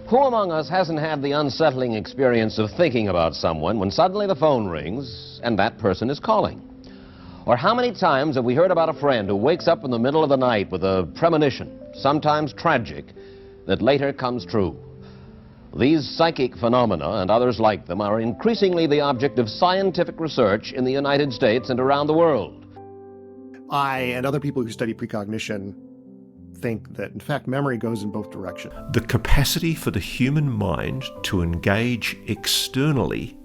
Who among us hasn't had the unsettling experience of thinking about someone when suddenly the phone rings and that person is calling? Or how many times have we heard about a friend who wakes up in the middle of the night with a premonition, sometimes tragic, that later comes true? These psychic phenomena and others like them are increasingly the object of scientific research in the United States and around the world. I and other people who study precognition think that, in fact, memory goes in both directions. The capacity for the human mind to engage externally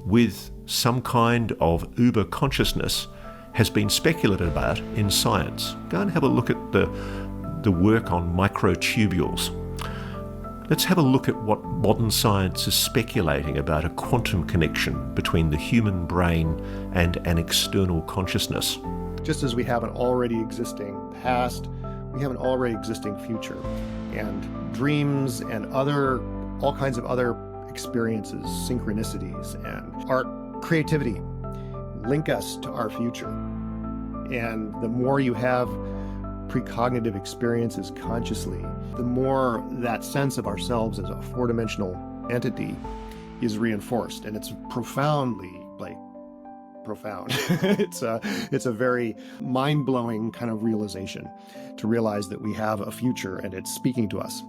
with some kind of uber consciousness has been speculated about in science. Go and have a look at the work on microtubules. Let's have a look at what modern science is speculating about a quantum connection between the human brain and an external consciousness. Just as we have an already existing past, we have an already existing future. And dreams and all kinds of other experiences, synchronicities, and art, creativity link us to our future. And the more you have precognitive experiences consciously, the more that sense of ourselves as a four-dimensional entity is reinforced. And it's profoundly, profound. It's a very mind-blowing kind of realization to realize that we have a future and it's speaking to us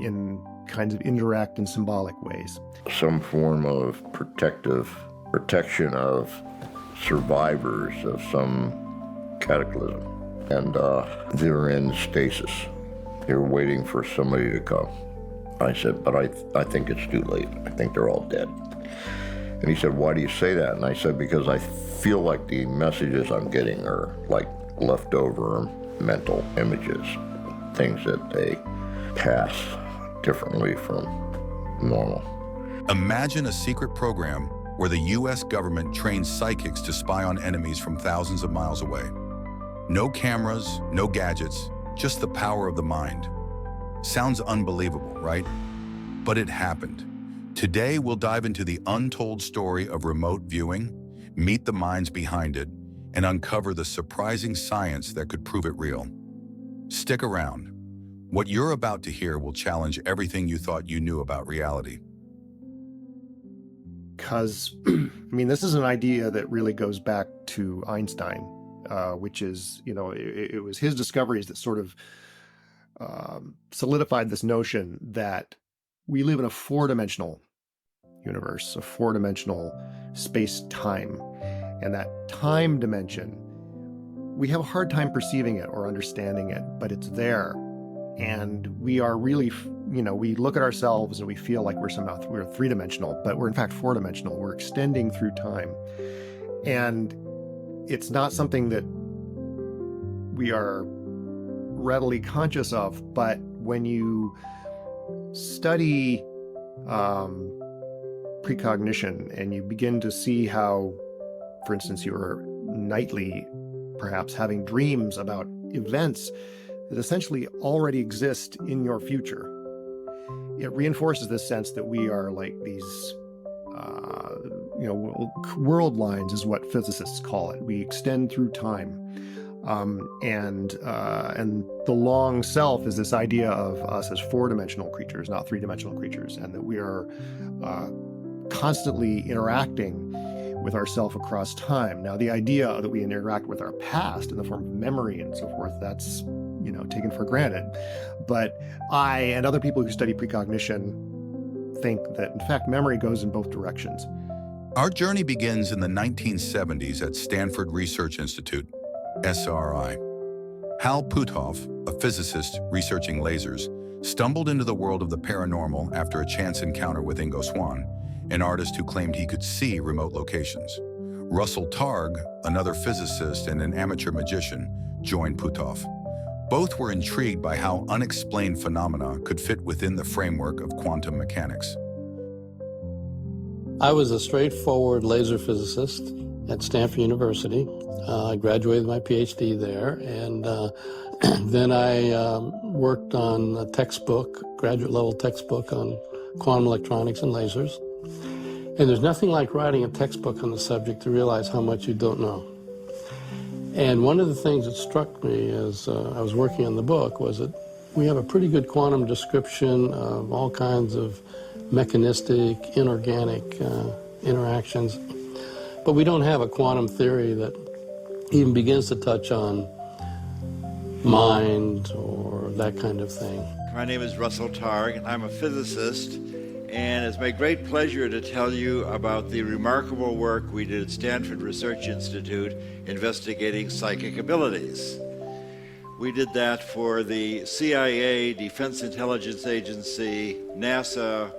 in kinds of indirect and symbolic ways. Some form of protection of survivors of some cataclysm. And they're in stasis. They're waiting for somebody to come. I said, but I think it's too late. I think they're all dead. And he said, why do you say that? And I said, because I feel like the messages I'm getting are like leftover mental images, things that they pass differently from normal. Imagine a secret program where the U.S. government trains psychics to spy on enemies from thousands of miles away. No cameras, no gadgets, just the power of the mind. Sounds unbelievable, right? But it happened. Today, we'll dive into the untold story of remote viewing, meet the minds behind it, and uncover the surprising science that could prove it real. Stick around. What you're about to hear will challenge everything you thought you knew about reality. Because, this is an idea that really goes back to Einstein, which is, it was his discoveries that sort of solidified this notion that we live in a four-dimensional universe, a four-dimensional space-time. And that time dimension, we have a hard time perceiving it or understanding it, but it's there. And we are really, we look at ourselves and we feel like we're three-dimensional, but we're in fact four-dimensional. We're extending through time. And it's not something that we are readily conscious of, but when you study precognition and you begin to see how, for instance, you're nightly perhaps having dreams about events that essentially already exist in your future, it reinforces this sense that we are like these world lines is what physicists call it. We extend through time. And the long self is this idea of us as four-dimensional creatures, not three-dimensional creatures, and that we are constantly interacting with ourself across time. Now, the idea that we interact with our past in the form of memory and so forth, that's, taken for granted. But I and other people who study precognition think that, in fact, memory goes in both directions. Our journey begins in the 1970s at Stanford Research Institute, SRI. Hal Puthoff, a physicist researching lasers, stumbled into the world of the paranormal after a chance encounter with Ingo Swann, an artist who claimed he could see remote locations. Russell Targ, another physicist and an amateur magician, joined Puthoff. Both were intrigued by how unexplained phenomena could fit within the framework of quantum mechanics. I was a straightforward laser physicist at Stanford University. I graduated my PhD there, and then I worked on a textbook, graduate-level textbook on quantum electronics and lasers. And there's nothing like writing a textbook on the subject to realize how much you don't know. And one of the things that struck me as I was working on the book was that We have a pretty good quantum description of all kinds of mechanistic, inorganic interactions, but we don't have a quantum theory that even begins to touch on mind or that kind of thing. My name is Russell Targ. I'm a physicist, and it's my great pleasure to tell you about the remarkable work we did at Stanford Research Institute investigating psychic abilities. We did that for the CIA, Defense Intelligence Agency, NASA,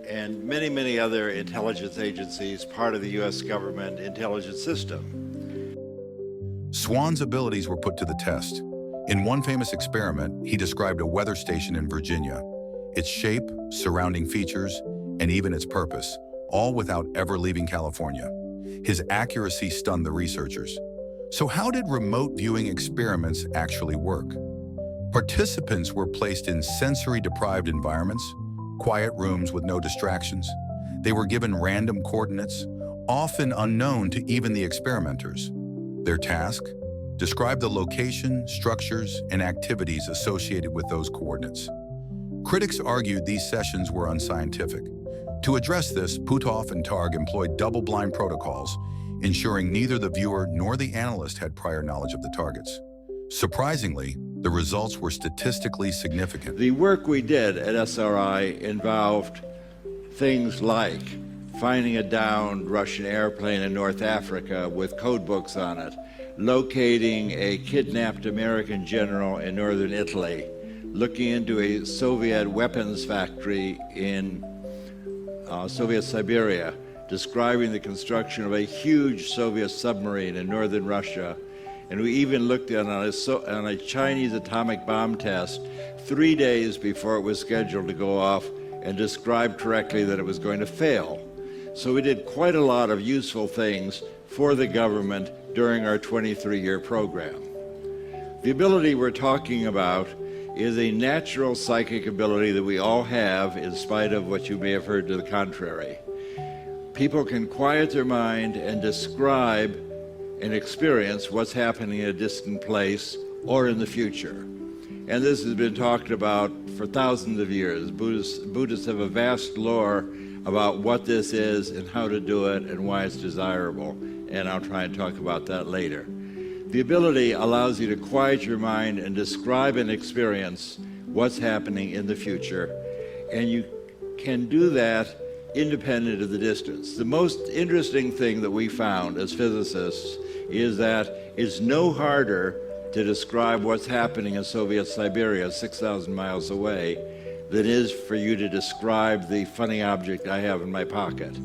and many, many other intelligence agencies, part of the U.S. government intelligence system. Swan's abilities were put to the test. In one famous experiment, he described a weather station in Virginia, its shape, surrounding features, and even its purpose, all without ever leaving California. His accuracy stunned the researchers. So how did remote viewing experiments actually work? Participants were placed in sensory-deprived environments, quiet rooms with no distractions. They were given random coordinates, often unknown to even the experimenters. Their task? Describe the location, structures, and activities associated with those coordinates. Critics argued these sessions were unscientific. To address this, Puthoff and Targ employed double-blind protocols, ensuring neither the viewer nor the analyst had prior knowledge of the targets. Surprisingly, the results were statistically significant. The work we did at SRI involved things like finding a downed Russian airplane in North Africa with code books on it, locating a kidnapped American general in northern Italy, looking into a Soviet weapons factory in Soviet Siberia, describing the construction of a huge Soviet submarine in northern Russia, and we even looked at on a Chinese atomic bomb test 3 days before it was scheduled to go off, and described correctly that it was going to fail. So we did quite a lot of useful things for the government during our 23-year program. The ability we're talking about is a natural psychic ability that we all have, in spite of what you may have heard to the contrary. People can quiet their mind and describe and experience what's happening in a distant place or in the future. And this has been talked about for thousands of years. Buddhists have a vast lore about what this is and how to do it and why it's desirable. And I'll try and talk about that later. The ability allows you to quiet your mind and describe and experience what's happening in the future. And you can do that independent of the distance. The most interesting thing that we found as physicists is that it's no harder to describe what's happening in Soviet Siberia 6,000 miles away than it is for you to describe the funny object I have in my pocket.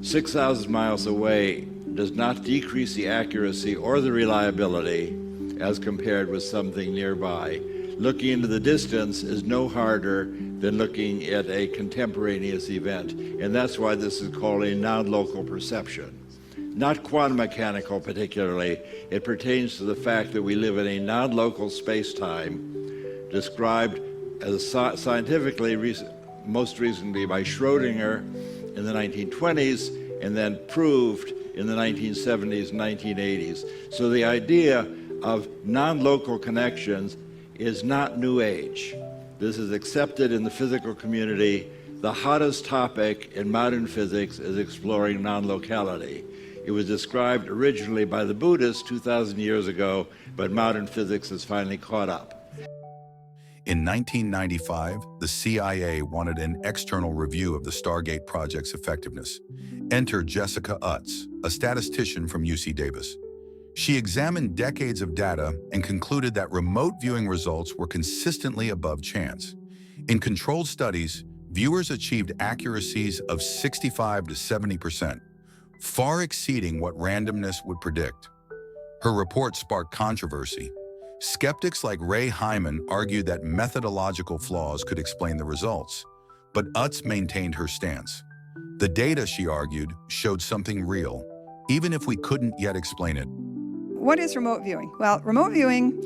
6,000 miles away does not decrease the accuracy or the reliability as compared with something nearby. Looking into the distance is no harder than looking at a contemporaneous event, and that's why this is called a non-local perception. Not quantum mechanical particularly, it pertains to the fact that we live in a non-local space-time described as scientifically most recently by Schrödinger in the 1920s and then proved in the 1970s and 1980s. So the idea of non-local connections is not new age. This is accepted in the physical community. The hottest topic in modern physics is exploring non-locality. It was described originally by the Buddhists 2,000 years ago, but modern physics has finally caught up. In 1995, the CIA wanted an external review of the Stargate project's effectiveness. Enter Jessica Utts, a statistician from UC Davis. She examined decades of data and concluded that remote viewing results were consistently above chance. In controlled studies, viewers achieved accuracies of 65 to 70%, far exceeding what randomness would predict. Her report sparked controversy. Skeptics like Ray Hyman argued that methodological flaws could explain the results, but Utts maintained her stance. The data, she argued, showed something real, even if we couldn't yet explain it. What is remote viewing? Well, remote viewing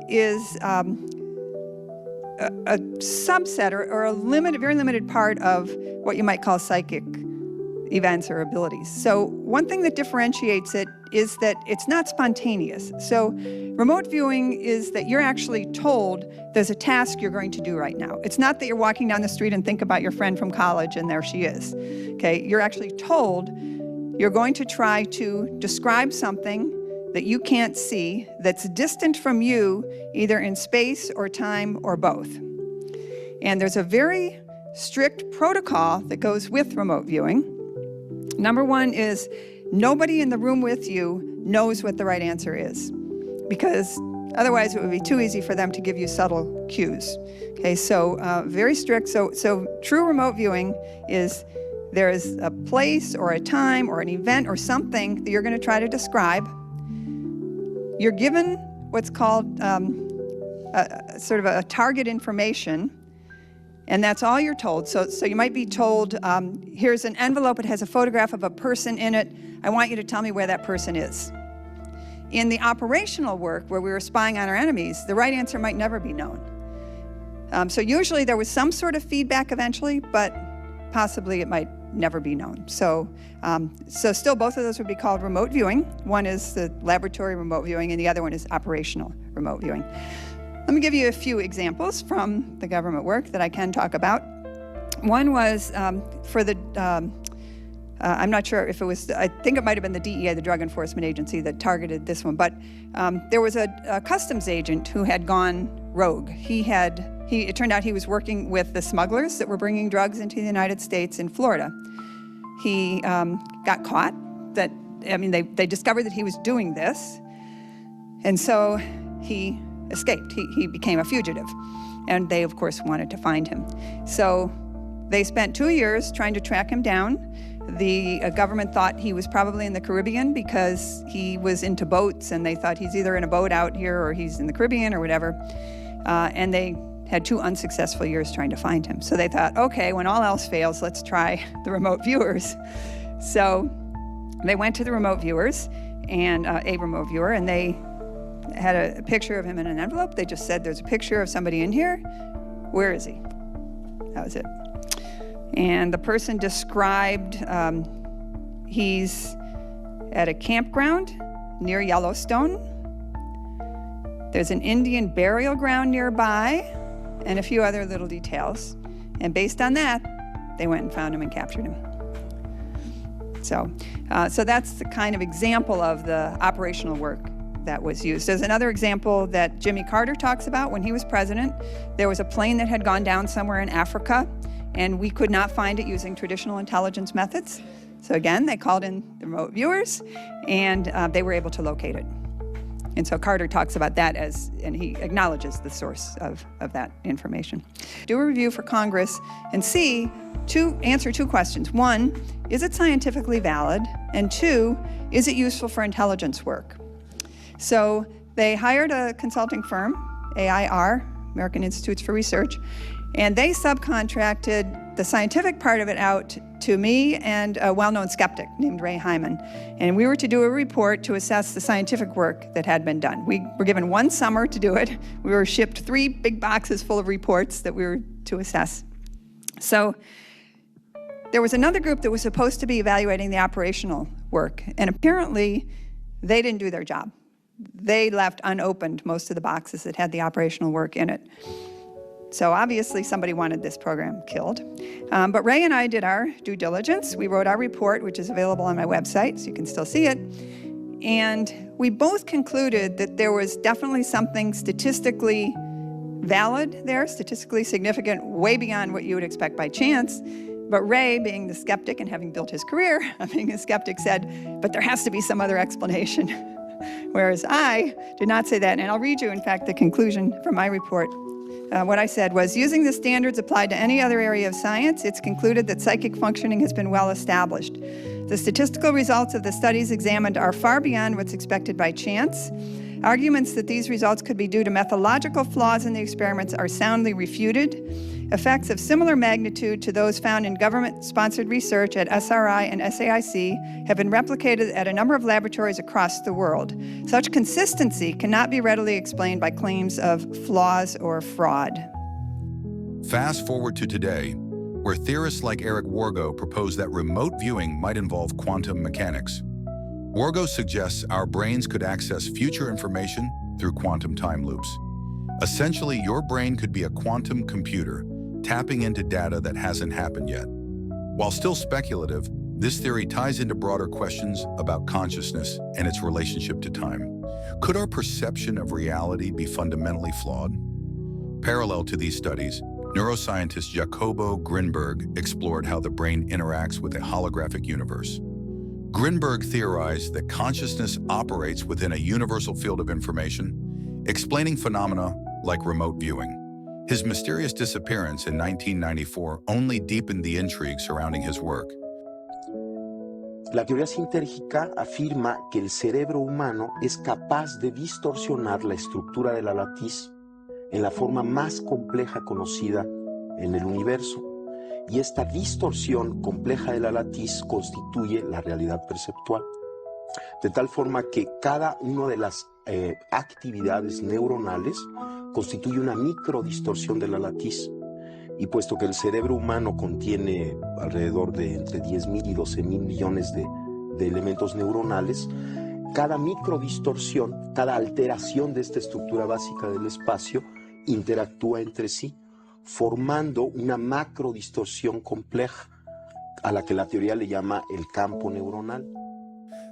is a subset or a very limited part of what you might call psychic events or abilities. So one thing that differentiates it is that it's not spontaneous. So remote viewing is that you're actually told there's a task you're going to do right now. It's not that you're walking down the street and think about your friend from college and there she is. Okay, you're actually told you're going to try to describe something that you can't see that's distant from you, either in space or time or both. And there's a very strict protocol that goes with remote viewing. Number one is nobody in the room with you knows what the right answer is, because otherwise it would be too easy for them to give you subtle cues. Okay, so very strict. So true remote viewing is there is a place or a time or an event or something that you're going to try to describe. You're given what's called sort of a target information, and that's all you're told. So you might be told, here's an envelope, it has a photograph of a person in it. I want you to tell me where that person is. In the operational work where we were spying on our enemies, the right answer might never be known. So usually there was some sort of feedback eventually, but possibly it might never be known. So still both of those would be called remote viewing. One is the laboratory remote viewing and the other one is operational remote viewing. Let me give you a few examples from the government work that I can talk about. One was for the, I'm not sure if it was, I think it might have been the DEA, the Drug Enforcement Agency, that targeted this one, but there was a customs agent who had gone rogue. It turned out he was working with the smugglers that were bringing drugs into the United States in Florida. He got caught. They discovered that he was doing this, and so he escaped. He became a fugitive, and they, of course, wanted to find him. So they spent 2 years trying to track him down. The government thought he was probably in the Caribbean because he was into boats, and they thought he's either in a boat out here or he's in the Caribbean or whatever. And they had 2 unsuccessful years trying to find him. So they thought, okay, when all else fails, let's try the remote viewers. So they went to the remote viewers, and a remote viewer, and they had a picture of him in an envelope. They just said, there's a picture of somebody in here. Where is he? That was it. And the person described he's at a campground near Yellowstone. There's an Indian burial ground nearby and a few other little details. And based on that, they went and found him and captured him. So that's the kind of example of the operational work that was used. There's another example that Jimmy Carter talks about. When he was president, there was a plane that had gone down somewhere in Africa, and we could not find it using traditional intelligence methods. So again, they called in the remote viewers, and they were able to locate it. And so Carter talks about that and he acknowledges the source of that information. Do a review for Congress and answer 2 questions. 1, is it scientifically valid? And 2, is it useful for intelligence work? So they hired a consulting firm, AIR, American Institutes for Research, and they subcontracted the scientific part of it out to me and a well-known skeptic named Ray Hyman. And we were to do a report to assess the scientific work that had been done. We were given 1 summer to do it. We were shipped 3 big boxes full of reports that we were to assess. So there was another group that was supposed to be evaluating the operational work, and apparently they didn't do their job. They left unopened most of the boxes that had the operational work in it. So obviously somebody wanted this program killed. But Ray and I did our due diligence. We wrote our report, which is available on my website, so you can still see it. And we both concluded that there was definitely something statistically valid there, statistically significant, way beyond what you would expect by chance. But Ray, being the skeptic and having built his career being a skeptic, said, but there has to be some other explanation. Whereas I did not say that. And I'll read you, in fact, the conclusion from my report. What I said was, using the standards applied to any other area of science, it's concluded that psychic functioning has been well established. The statistical results of the studies examined are far beyond what's expected by chance. Arguments that these results could be due to methodological flaws in the experiments are soundly refuted. Effects of similar magnitude to those found in government-sponsored research at SRI and SAIC have been replicated at a number of laboratories across the world. Such consistency cannot be readily explained by claims of flaws or fraud. Fast forward to today, where where theorists like Eric Wargo propose that remote viewing might involve quantum mechanics. Wargo suggests our brains could access future information through quantum time loops. Essentially, your brain could be a quantum computer, tapping into data that hasn't happened yet. While still speculative, this theory ties into broader questions about consciousness and its relationship to time. Could our perception of reality be fundamentally flawed? Parallel to these studies, neuroscientist Jacobo Grinberg explored how the brain interacts with a holographic universe. Grinberg theorized that consciousness operates within a universal field of information, explaining phenomena like remote viewing. His mysterious disappearance in 1994 only deepened the intrigue surrounding his work. La teoría sintérgica afirma que el cerebro humano es capaz de distorsionar la estructura de la latiz en la forma más compleja conocida en el universo. Y esta distorsión compleja de la latiz constituye la realidad perceptual. De tal forma que cada una de las actividades neuronales constituye una microdistorsión de la latiz. Y puesto que el cerebro humano contiene alrededor de entre 10.000 y 12.000 millones de elementos neuronales, cada microdistorsión, cada alteración de esta estructura básica del espacio interactúa entre sí, formando una macrodistorsión compleja a la que la teoría le llama el campo neuronal.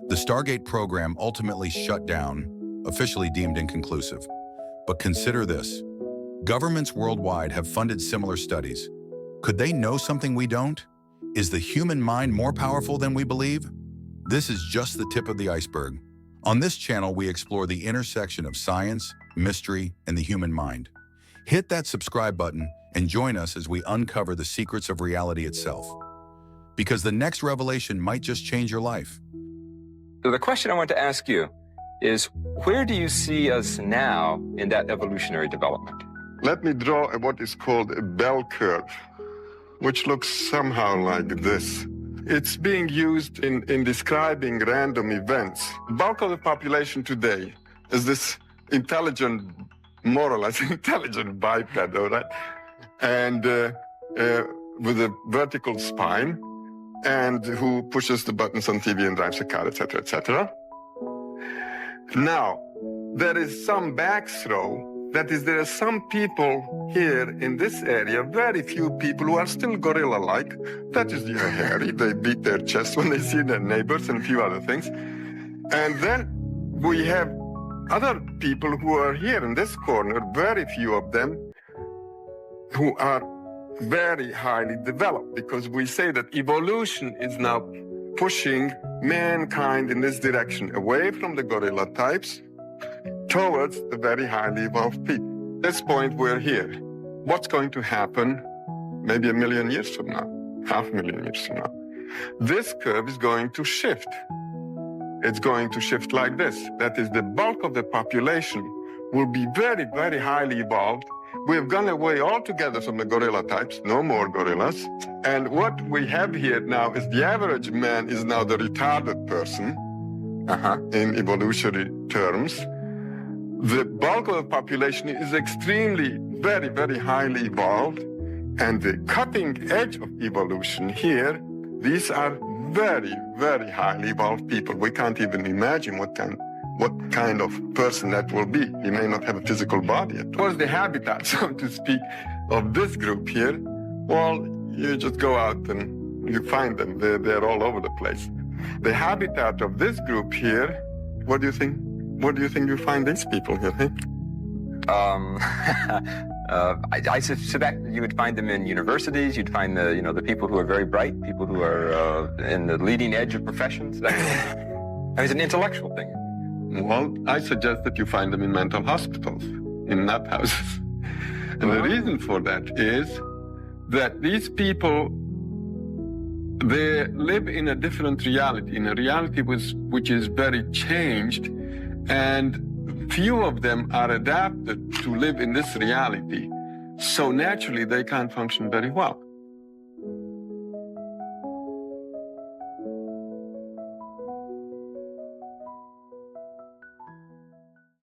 The Stargate program ultimately shut down, officially deemed inconclusive. But consider this. Governments worldwide have funded similar studies. Could they know something we don't? Is the human mind more powerful than we believe? This is just the tip of the iceberg. On this channel, we explore the intersection of science, mystery, and the human mind. Hit that subscribe button and join us as we uncover the secrets of reality itself. Because the next revelation might just change your life. So the question I want to ask you is, where do you see us now in that evolutionary development? Let me draw what is called a bell curve, which looks somehow like this. It's being used in describing random events. The bulk of the population today is this intelligent, more or less intelligent biped, all right? And with a vertical spine, and who pushes the buttons on TV and drives a car, etc., etc. Now, there is some backthrow. That is, there are some people here in this area, very few people who are still gorilla-like. That is, they're hairy, they beat their chest when they see their neighbors and a few other things. And then we have other people who are here in this corner, very few of them, who are very highly developed, because we say that evolution is now pushing mankind in this direction, away from the gorilla types, towards the very highly evolved people. At this point, we're here. What's going to happen maybe 1 million years from now, 500,000 years from now? This curve is going to shift. It's going to shift like this. That is, the bulk of the population will be very, very highly evolved. We have gone away altogether from the gorilla types, no more gorillas. And what we have here now is the average man is now the retarded person, in evolutionary terms. The bulk of the population is extremely, very, very highly evolved. And the cutting edge of evolution here, these are very, very highly evolved people. We can't even imagine what kind of person that will be. He may not have a physical body. What's the habitat, so to speak, of this group here? Well, you just go out and you find them. They're all over the place. The habitat of this group here, what do you think? Where do you think you find these people here? Hey? I suspect you would find them in universities. You'd find the people who are very bright, people who are in the leading edge of professions. It's an intellectual thing. Well, I suggest that you find them in mental hospitals, in nut houses. And the reason for that is that these people, they live in a different reality, in a reality which is very changed, and few of them are adapted to live in this reality. So naturally, they can't function very well.